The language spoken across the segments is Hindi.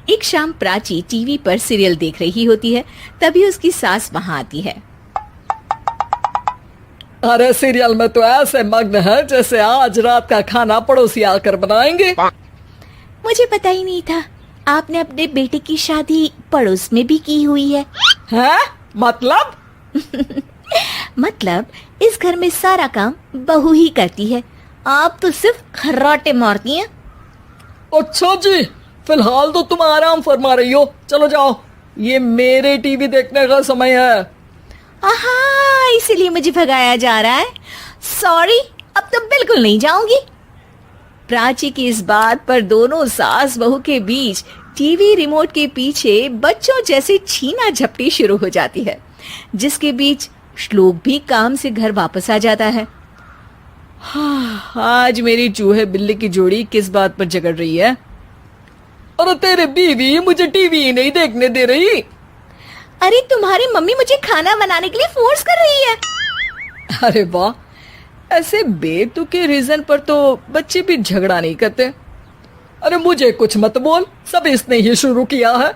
एक शाम प्राची टीवी पर सीरियल देख रही होती है। तभी उसकी सास वहां आती है। अरे सीरियल में तो ऐसे मग्न है जैसे आज रात का खाना पड़ोसी आकर बनाएंगे। मुझे पता ही नहीं था आपने अपने बेटे की शादी पड़ोस में भी की हुई है। हैं? मतलब? मतलब इस घर में सारा काम बहू ही करती है, आप तो सिर्फ खर्राटे मारती हैं। अच्छा जी, फिलहाल तो तुम आराम फरमा रही हो, चलो जाओ, ये मेरे टीवी देखने का समय है। आहा, इसीलिए मुझे भगाया जा रहा है। सॉरी, अब तो बिल्कुल नहीं जाऊंगी। प्राची की इस बात पर दोनों सास बहू के बीच टीवी रिमोट के पीछे बच्चों जैसे छीना झपटी शुरू हो जाती है, जिसके बीच श्लोक भी काम से घर वापस आ जाता है। आज मेरी चूहे बिल्ली की जोड़ी किस बात पर झगड़ रही है? अरे तेरे बीवी मुझे टीवी ही नहीं देखने दे रही। अरे तुम्हारी मम्मी मुझे खाना बनाने के लिए फोर्स कर रही है। अरे वाह, ऐसे बेतुके रीजन पर तो बच्चे भी झगड़ा नहीं करते। अरे मुझे कुछ मत बोल, सब इसने ही शुरू किया है।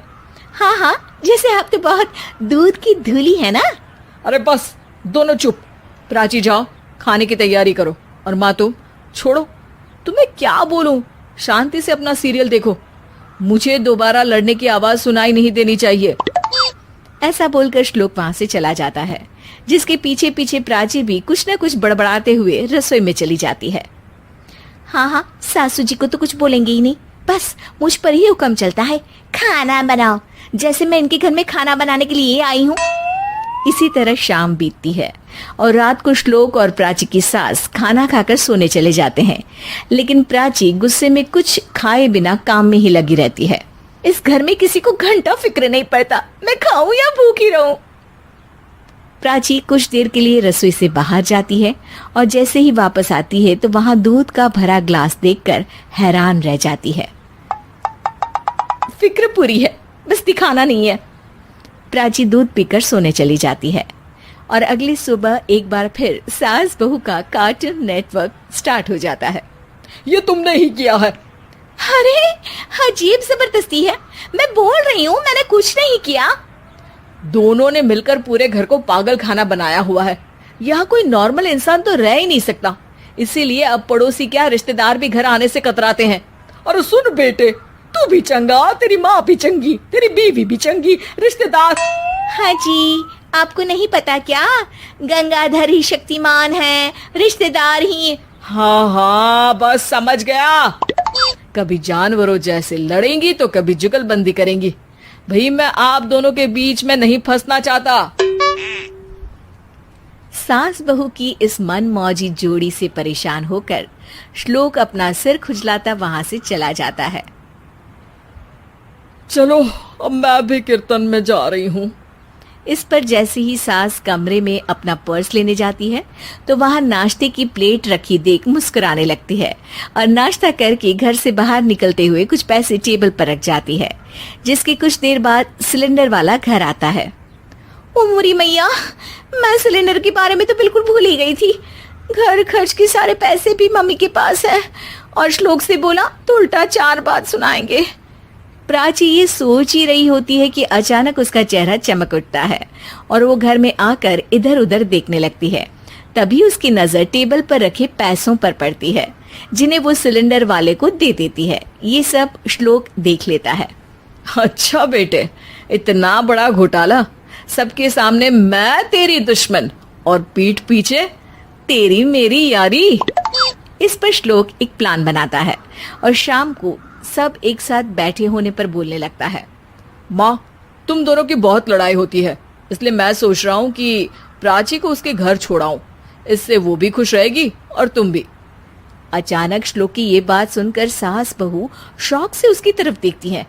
हाँ हाँ, जैसे आप तो बहुत दूध की धूली है ना। अरे बस, दोनों चुप। प्राची जाओ, खाने की तैयारी करो। और माँ तुम छोड़ो, तुम्हें क्या बोलूं, शांति से अपना सीरियल देखो, मुझे दोबारा लड़ने की आवाज सुनाई नहीं देनी चाहिए। ऐसा बोलकर श्लोक वहां से चला जाता है, जिसके पीछे पीछे प्राची भी कुछ न कुछ बड़बड़ाते हुए रसोई में चली जाती है। हाँ हाँ, सासू जी को तो कुछ बोलेंगे ही नहीं, बस मुझ पर ही हुक्म चलता है, खाना बनाओ, जैसे मैं इनके घर में खाना बनाने के लिए आई हूँ। इसी तरह शाम बीतती है और रात को श्लोक और प्राची की सास खाना खाकर सोने चले जाते हैं, लेकिन प्राची गुस्से में कुछ खाए बिना काम में ही लगी रहती है। इस घर में किसी को घंटा फिक्र नहीं पड़ता, मैं खाऊं या भूखी रहूं। प्राची कुछ देर के लिए रसोई से बाहर जाती है और जैसे ही वापस आती है तो वहां दूध का भरा ग्लास देखकर हैरान रह जाती है। फिक्र पूरी है, बस दिखाना नहीं है। प्राची दूध पीकर सोने चली जाती है और अगली सुबह एक बार फिर सास बहू का कार्टून नेटवर्क स्टार्ट हो जाता है। ये तुमने ही किया है। अरे अजीब जबरदस्ती है, मैं बोल रही हूँ मैंने कुछ नहीं किया। दोनों ने मिलकर पूरे घर को पागल खाना बनाया हुआ है। यहाँ कोई नॉर्मल इंसान तो रह ही नहीं सकता, इसीलिए अब पड़ोसी क्या रिश्तेदार भी घर आने से कतराते हैं। और सुन बेटे, तू भी चंगा, तेरी माँ भी चंगी, तेरी बीवी भी चंगी, रिश्तेदार। हाँ जी, आपको नहीं पता क्या, गंगाधर ही शक्तिमान है, रिश्तेदार ही। हाँ हाँ, बस समझ गया। कभी जानवरों जैसे लड़ेंगी तो कभी जुगलबंदी करेंगी। भाई मैं आप दोनों के बीच में नहीं फंसना चाहता। सास बहू की इस मनमौजी जोड़ी से परेशान होकर श्लोक अपना सिर खुजलाता वहां से चला जाता है। चलो अब मैं भी कीर्तन में जा रही हूँ। इस पर जैसे ही सास कमरे में अपना पर्स लेने जाती है तो वहां नाश्ते की प्लेट रखी देख मुस्कुराने लगती है और नाश्ता करके घर से बाहर निकलते हुए कुछ पैसे टेबल पर रख जाती है, जिसके कुछ देर बाद सिलेंडर वाला घर आता है। ओ मुरी मैया, मैं सिलेंडर के बारे में तो बिल्कुल भूल ही गई थी। घर खर्च के सारे पैसे भी मम्मी के पास है और श्लोक से बोला तो उल्टा 4 बात सुनाएंगे। प्राची ये सोच ही रही होती है कि अचानक उसका चेहरा चमक उठता है और वो घर में आकर इधर उधर देखने लगती है। तभी उसकी नजर टेबल पर रखे पैसों पर पड़ती है, जिन्हें वो सिलेंडर वाले को दे देती है। ये सब श्लोक देख लेता है। अच्छा बेटे, इतना बड़ा घोटाला, सबके सामने मैं तेरी दुश्मन और पीठ पीछे तेरी मेरी यारी। इस पर श्लोक एक प्लान बनाता है और शाम को सब एक साथ बैठे होने पर बोलने लगता है। माँ, तुम दोनों की बहुत लड़ाई होती है, इसलिए मैं सोच रहा हूँ कि प्राची को उसके घर छोड़ाऊं, इससे वो भी खुश रहेगी और तुम भी। अचानक श्लोक की ये बात सुनकर सास बहू शौक से उसकी तरफ देखती हैं।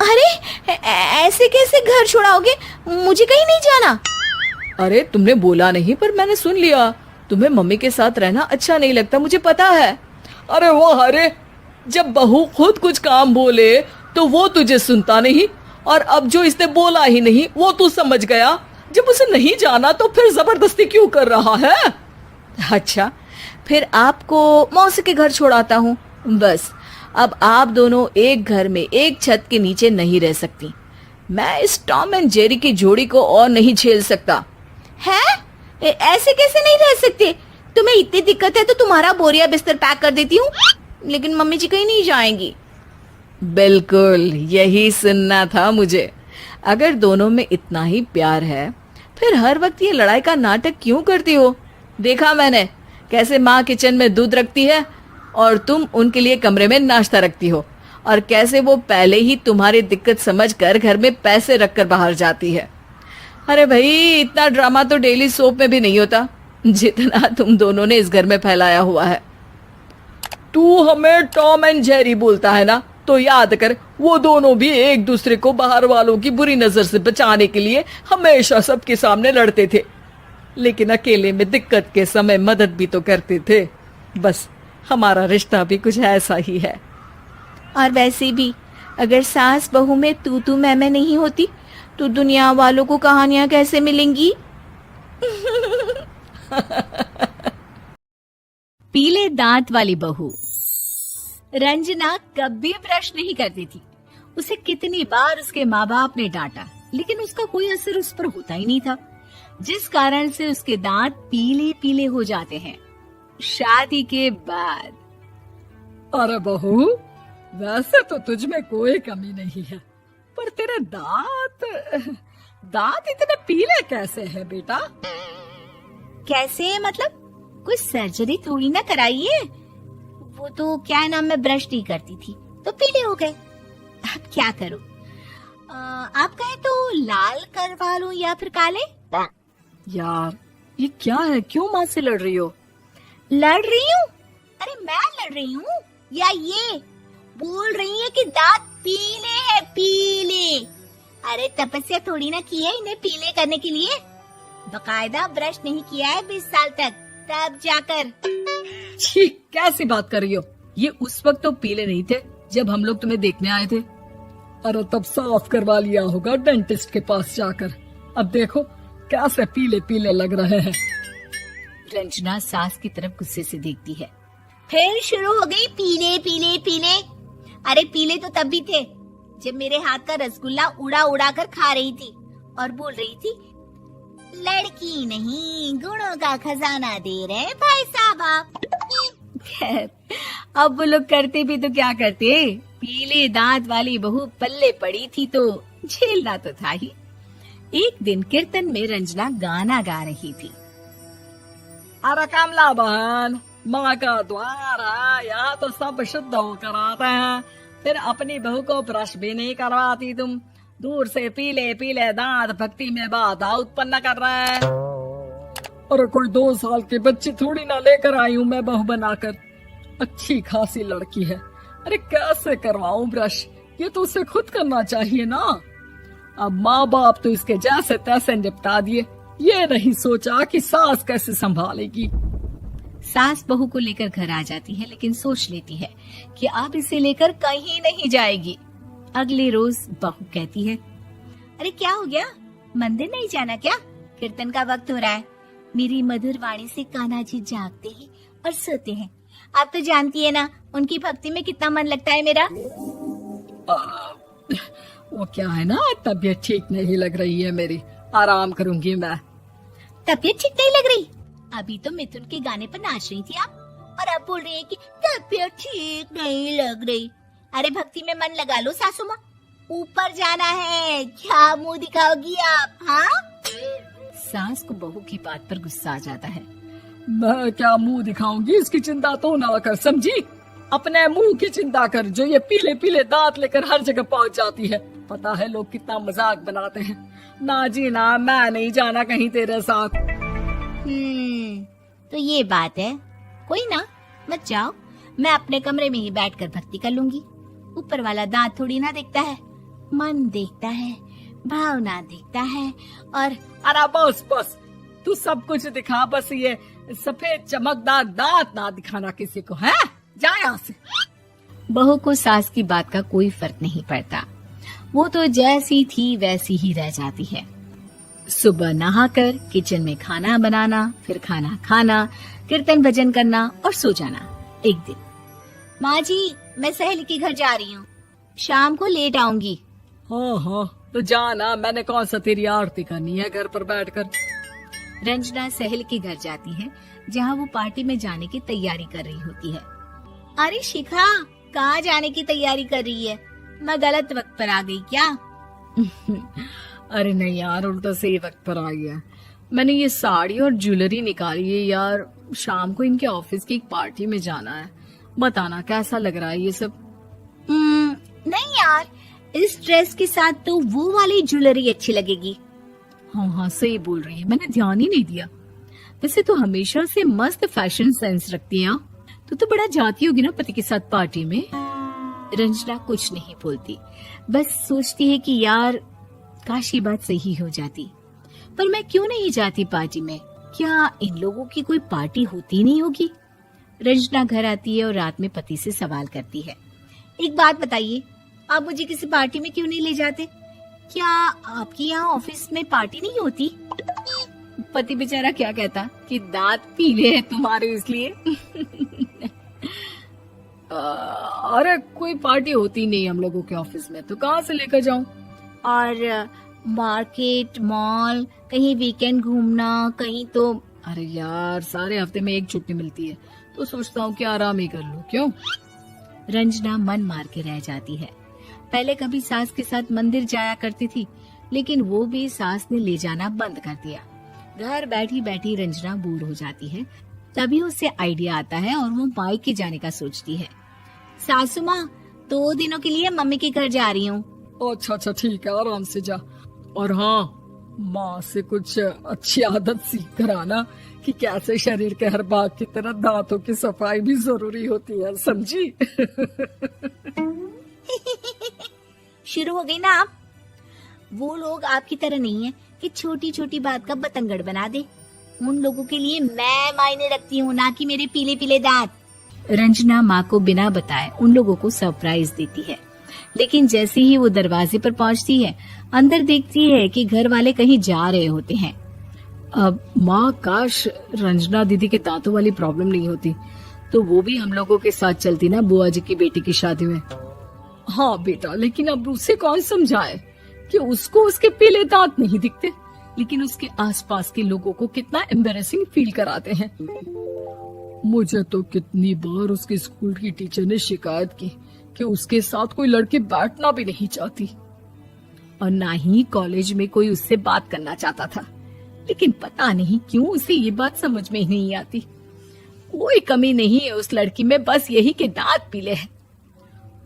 अरे ऐसे कैसे घर छोड़ाओगे, मुझे कहीं नहीं जाना। अरे तुमने बोला नहीं पर मैंने सुन लिया, तुम्हें मम्मी के साथ रहना अच्छा नहीं लगता, मुझे पता है। अरे वो अरे, जब बहू खुद कुछ काम बोले तो वो तुझे सुनता नहीं, और अब जो इसने बोला ही नहीं वो तू समझ गया। जब उसे नहीं जाना तो फिर जबरदस्ती क्यों कर रहा है? अच्छा, फिर आपको मौसी के घर छोड़ाता हूँ, बस अब आप दोनों एक घर में एक छत के नीचे नहीं रह सकती। मैं इस टॉम एंड जेरी की जोड़ी को और नहीं झेल सकता। है? ऐसे कैसे नहीं रह सकते? तुम्हें इतनी दिक्कत है तो तुम्हारा बोरिया बिस्तर पैक कर देती हूँ, लेकिन मम्मी जी कहीं नहीं जाएंगी। बिल्कुल यही सुनना था मुझे। अगर दोनों में इतना ही प्यार है फिर हर वक्त ये लड़ाई का नाटक क्यों करती हो? देखा मैंने कैसे माँ किचन में दूध रखती है और तुम उनके लिए कमरे में नाश्ता रखती हो, और कैसे वो पहले ही तुम्हारी दिक्कत समझकर घर में पैसे रखकर बाहर जाती है। अरे भाई, इतना ड्रामा तो डेली सोप में भी नहीं होता जितना तुम दोनों ने इस घर में फैलाया हुआ है। तू हमें टॉम एंड जेरी बोलता है ना, तो याद कर वो दोनों भी एक दूसरे को बाहर वालों की बुरी नजर से बचाने के लिए हमेशा सबके सामने लड़ते थे, लेकिन अकेले में दिक्कत के समय मदद भी तो करते थे। बस हमारा रिश्ता भी कुछ ऐसा ही है। और वैसे भी अगर सास बहू में तू मैं नहीं होती तो दुनिया वालों को कहानियां कैसे मिलेंगी? पीले दांत वाली बहू। रंजना कभी ब्रश नहीं करती थी। उसे कितनी बार उसके माँ बाप ने डांटा, लेकिन उसका कोई असर उस पर होता ही नहीं था, जिस कारण से उसके दांत पीले पीले हो जाते हैं। शादी के बाद अरे बहू, वैसे तो तुझ में कोई कमी नहीं है, पर तेरे दांत इतने पीले कैसे हैं बेटा? कैसे मतलब? कुछ सर्जरी थोड़ी ना कराइए। वो तो क्या नाम, मैं ब्रश नहीं करती थी तो पीले हो गए। अब क्या करूं? आप कहे तो लाल करवा लूं या फिर काले? यार ये क्या है, क्यों माँ से लड़ रही हो? लड़ रही हूँ? अरे मैं लड़ रही हूँ या ये बोल रही है कि दांत पीले हैं, पीले? अरे तपस्या थोड़ी ना की है इन्हें पीले करने के लिए। बकायदा ब्रश नहीं किया है 20 साल तक, तब जाकर। छी, कैसी बात कर रही हो? ये उस वक्त तो पीले नहीं थे जब हम लोग तुम्हें देखने आए थे। अरे तब साफ करवा लिया होगा डेंटिस्ट के पास जाकर। अब देखो कैसे पीले पीले लग रहे हैं। रंजना सास की तरफ गुस्से से देखती है। फिर शुरू हो गई पीले पीले पीले। अरे पीले तो तब भी थे जब मेरे हाथ का रसगुल्ला उड़ा उड़ा कर खा रही थी और बोल रही थी, लड़की नहीं गुणों का खजाना दे रहे भाई साहब आप। खैर, अब वो लोग करते भी तो क्या करते, पीले दांत वाली बहू पल्ले पड़ी थी तो झेलना तो था ही। एक दिन कीर्तन में रंजना गाना गा रही थी। अरे कमला बहन, माँ का द्वार है, यहाँ तो सब शुद्ध होकर आते हैं, फिर अपनी बहू को ब्रश भी नहीं करवाती तुम। दूर से पीले पीले दांत भक्ति में बाधा उत्पन्न कर रहे हैं। अरे कोई 2 साल के बच्चे थोड़ी ना लेकर आई हूँ मैं बहू बनाकर। अच्छी खासी लड़की है, अरे कैसे करवाऊं ब्रश? ये तो उसे खुद करना चाहिए ना। अब माँ बाप तो इसके जैसे तैसे निपटा दिए, ये नहीं सोचा कि सास कैसे संभालेगी। सास बहू को लेकर घर आ जाती है, लेकिन सोच लेती है कि अब इसे लेकर कहीं नहीं जाएगी। अगले रोज बहू कहती है, अरे क्या हो गया, मंदिर नहीं जाना क्या? कीर्तन का वक्त हो रहा है। मेरी मधुर वाणी से कान्हा जी जागते हैं और सोते हैं। आप तो जानती है ना उनकी भक्ति में कितना मन लगता है मेरा। वो क्या है ना, तबीयत ठीक नहीं लग रही है मेरी, आराम करूंगी मैं। तबीयत ठीक नहीं लग रही? अभी तो मिथुन के गाने पर नाच रही थी आप, और अब बोल रही है कि तबीयत ठीक नहीं लग रही। अरे भक्ति में मन लगा लो सासू माँ, ऊपर जाना है, क्या मुंह दिखाओगी आप? हाँ? सास को बहू की बात पर गुस्सा आ जाता है। मैं क्या मुंह दिखाऊंगी, इसकी चिंता तो ना कर, समझी? अपने मुंह की चिंता कर, जो ये पीले पीले दांत लेकर हर जगह पहुंच जाती है। पता है लोग कितना मजाक बनाते हैं। ना जी ना, मैं नहीं जाना कहीं तेरे साथ। तो ये बात है। कोई ना, मत जाओ, मैं अपने कमरे में ही बैठकर भक्ति कर लूंगी। ऊपर वाला दांत थोड़ी ना देखता है, मन देखता है, भावना देखता है। और अरे बस बस, तू सब कुछ दिखा, बस ये सफेद चमकदार दांत ना दिखाना किसी को, है? जा यहाँ से। बहू को सास की बात का कोई फर्क नहीं पड़ता, वो तो जैसी थी वैसी ही रह जाती है। सुबह नहाकर किचन में खाना बनाना, फिर खाना खाना, कीर्तन भजन करना और सो जाना। एक दिन, माँ जी मैं सहेली के घर जा रही हूँ, शाम को लेट आऊंगी। हाँ, तो जाना, मैंने कौन सा तेरी आरती करनी है घर पर बैठकर। रंजना सहेली के घर जाती है, जहाँ वो पार्टी में जाने की तैयारी कर रही होती है। अरे शिखा, कहाँ जाने की तैयारी कर रही है? मैं गलत वक्त पर आ गई क्या? अरे नहीं यार, उल्टा सही वक्त पर आ गया। मैंने ये साड़ी और ज्वेलरी निकाली है यार, शाम को इनके ऑफिस की एक पार्टी में जाना है। बताना कैसा लग रहा है ये सब? नहीं यार, इस ड्रेस के साथ तो वो वाली ज्वेलरी अच्छी लगेगी। हाँ, सही बोल रही है, मैंने ध्यान ही नहीं दिया। वैसे तो हमेशा से मस्त फैशन सेंस रखती है। तो बड़ा जाती होगी ना पति के साथ पार्टी में। रंजना कुछ नहीं बोलती, बस सोचती है कि यार काश ये बात सही हो जाती, पर मैं क्यों नहीं जाती पार्टी में? क्या इन लोगों की कोई पार्टी होती नहीं होगी? रंजना घर आती है और रात में पति से सवाल करती है, एक बात बताइए, आप मुझे किसी पार्टी में क्यों नहीं ले जाते? क्या आपके यहाँ ऑफिस में पार्टी नहीं होती? पति बेचारा क्या कहता कि दांत पीले हैं तुम्हारे इसलिए। अरे कोई पार्टी होती नहीं हम लोगों के ऑफिस में, तो कहाँ से लेकर जाऊं? और मार्केट, मॉल, कहीं वीकेंड घूमना, कहीं तो। अरे यार, सारे हफ्ते में एक छुट्टी मिलती है, तो सोचता हूँ कि आराम ही कर लूं। क्यों? रंजना मन मार के रह जाती है। पहले कभी सास के साथ मंदिर जाया करती थी, लेकिन वो भी सास ने ले जाना बंद कर दिया। घर बैठी बैठी रंजना बोर हो जाती है। तभी उसे आइडिया आता है और वो मायके जाने का सोचती है। सासू माँ, 2 दिनों के लिए मम्मी के घर जा रही हूँ। अच्छा ठीक है, आराम से जा। और हाँ, माँ से कुछ अच्छी आदत सीख कर आना कि कैसे शरीर के हर भाग की तरह दांतों की सफाई भी जरूरी होती है, समझी? शुरू हो गई ना आप? वो लोग आपकी तरह नहीं है कि छोटी छोटी बात का बतंगड़ बना दे। उन लोगों के लिए मैं मायने रखती हूँ, ना कि मेरे पीले पीले दांत। रंजना माँ को बिना बताए उन लोगों को सरप्राइज देती है, लेकिन जैसे ही वो दरवाजे पर पहुँचती है, अंदर देखती है कि घर वाले कहीं जा रहे होते हैं। अब माँ, काश रंजना दीदी के दांतों वाली प्रॉब्लम नहीं होती, तो वो भी हम लोगों के साथ चलती ना बुआ जी की बेटी की शादी में। हाँ बेटा, लेकिन अब उसे कौन समझाए कि उसको उसके पीले दांत नहीं दिखते, लेकिन उसके आसपास के लोगों को कितना एम्बैरेसिंग फील कराते हैं। मुझे तो कितनी बार उसके स्कूल की टीचर ने शिकायत की कि उसके साथ कोई लड़की बैठना भी नहीं चाहती, और ना ही कॉलेज में कोई उससे बात करना चाहता था। लेकिन पता नहीं क्यों उसे ये बात समझ में ही नहीं आती। कोई कमी नहीं है उस लड़की में, बस यही कि दांत पीले हैं।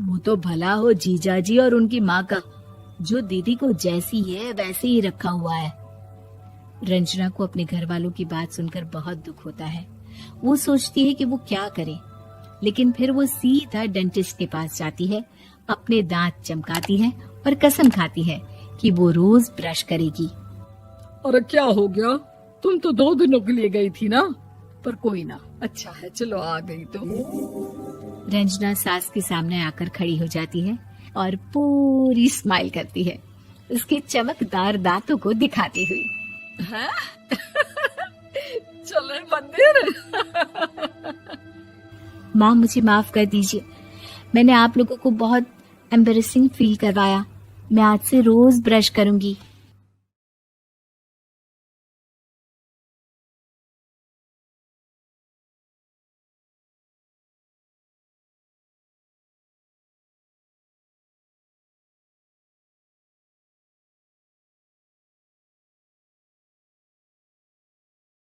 वो तो भला हो जीजाजी और उनकी माँ का, जो दीदी को जैसी है वैसे ही रखा हुआ है। रंजना को अपने घर वालों की बात सुनकर बहुत दुख होता है। वो सोचती है कि वो क्या करे, लेकिन फिर वो सीधा डेंटिस्ट के पास जाती है, अपने दांत चमकाती है और कसम खाती है कि वो रोज ब्रश करेगी। अरे क्या हो गया? तुम तो 2 दिनों के लिए गई थी ना, पर कोई ना, अच्छा है, चलो आ गई तो। रंजना सास के सामने आकर खड़ी हो जाती है और पूरी स्माइल करती है, उसके चमकदार दांतों को दिखाती हुई। हैं? चले मंदिर। माँ, मुझे माफ कर दीजिए, मैंने आप लोगों को बहुत एम्बैरेसिंग फील करवाया। मैं आज से रोज ब्रश करूंगी।